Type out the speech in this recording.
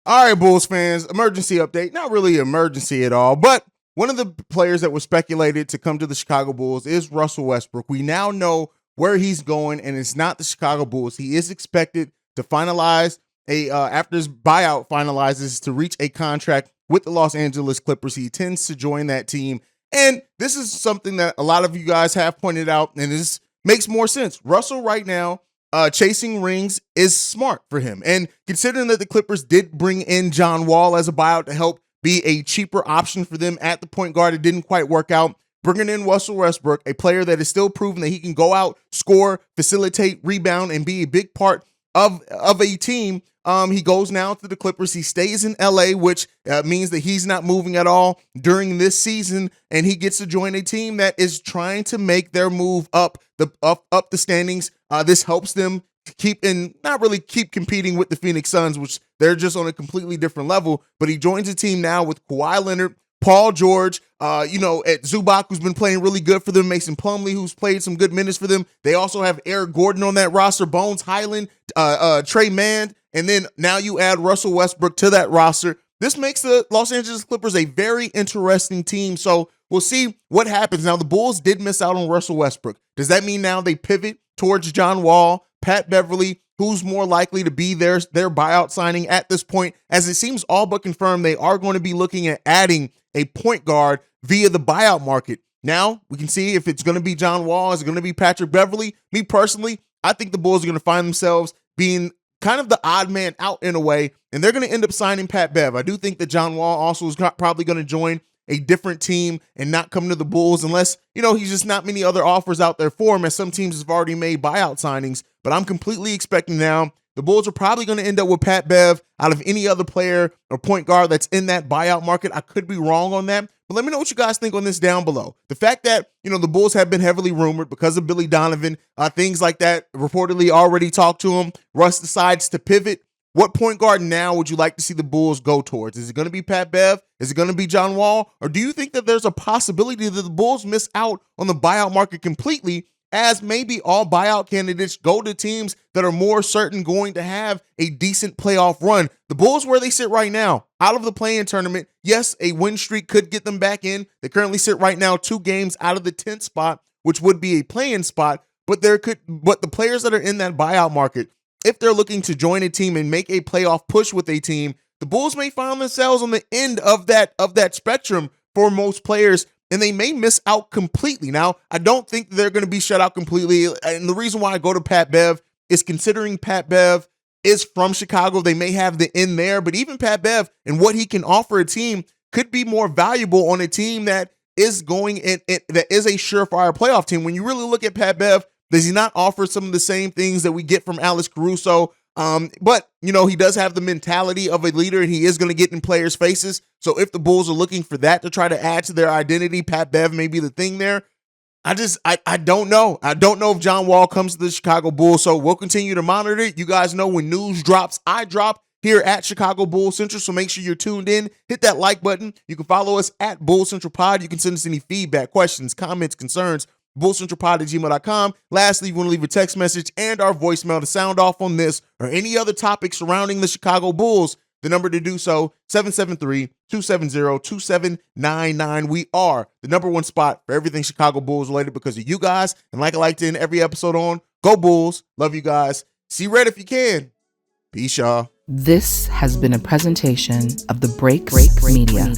All right, Bulls fans, emergency update. Not really emergency at all, but one of the players that was speculated to come to the Chicago Bulls is Russell Westbrook. We now know where he's going, and it's not the Chicago Bulls. He is expected to finalize after his buyout finalizes, to reach a contract with the Los Angeles Clippers. He intends to join that team, and this is something that a lot of you guys have pointed out, and this makes more sense. Russell right now, chasing rings is smart for him. And considering that the Clippers did bring in John Wall as a buyout to help be a cheaper option for them at the point guard, it didn't quite work out. Bringing in Russell Westbrook, a player that is still proven that he can go out, score, facilitate, rebound, and be a big part of a team. He goes now to the Clippers. He stays in LA, which means that he's not moving at all during this season, and he gets to join a team that is trying to make their move up the standings. This helps them not really keep competing with the Phoenix Suns, which they're just on a completely different level. But he joins a team now with Kawhi Leonard, Paul George, at Zubac, who's been playing really good for them, Mason Plumlee, who's played some good minutes for them. They also have Eric Gordon on that roster, Bones Highland, Trey Mann, and then now you add Russell Westbrook to that roster. This makes the Los Angeles Clippers a very interesting team. So we'll see what happens. Now, the Bulls did miss out on Russell Westbrook. Does that mean now they pivot towards John Wall, Pat Beverley, who's more likely to be their buyout signing at this point? As it seems all but confirmed, they are going to be looking at adding a point guard via the buyout market. Now, we can see if it's going to be John Wall, is it going to be Patrick Beverley? Me personally, I think the Bulls are going to find themselves being kind of the odd man out in a way, and they're going to end up signing Pat Bev. I do think that John Wall also is probably going to join a different team and not come to the Bulls unless, he's just not many other offers out there for him, as some teams have already made buyout signings. But I'm completely expecting now the Bulls are probably going to end up with Pat Bev out of any other player or point guard that's in that buyout market. I could be wrong on that, but let me know what you guys think on this down below. The fact that, the Bulls have been heavily rumored because of Billy Donovan, things like that, reportedly already talked to him. Russ decides to pivot. What point guard now would you like to see the Bulls go towards? Is it going to be Pat Bev? Is it going to be John Wall? Or do you think that there's a possibility that the Bulls miss out on the buyout market completely, as maybe all buyout candidates go to teams that are more certain going to have a decent playoff run? The Bulls, where they sit right now, out of the play-in tournament, yes, a win streak could get them back in. They currently sit right now 2 games out of the 10th spot, which would be a play-in spot. But the players that are in that buyout market, if they're looking to join a team and make a playoff push with a team, the Bulls may find themselves on the end of that spectrum for most players, and they may miss out completely. Now, I don't think they're going to be shut out completely, and the reason why I go to Pat Bev is considering Pat Bev is from Chicago. They may have the in there, but even Pat Bev and what he can offer a team could be more valuable on a team that is going in that is a surefire playoff team. When you really look at Pat Bev, does he not offer some of the same things that we get from Alex Caruso? But, he does have the mentality of a leader, and he is going to get in players' faces. So if the Bulls are looking for that to try to add to their identity, Pat Bev may be the thing there. I don't know. I don't know if John Wall comes to the Chicago Bulls, so we'll continue to monitor it. You guys know when news drops, I drop here at Chicago Bulls Central, so make sure you're tuned in. Hit that like button. You can follow us at Bulls Central Pod. You can send us any feedback, questions, comments, concerns, bullcentralpod@gmail.com. Lastly, you want to leave a text message and our voicemail to sound off on this or any other topic surrounding the Chicago Bulls. The number to do so, 773-270-2799. We are the #1 spot for everything Chicago Bulls related because of you guys. And like I like to end every episode on, go Bulls. Love you guys. See red if you can. Peace, y'all. This has been a presentation of the Break Media.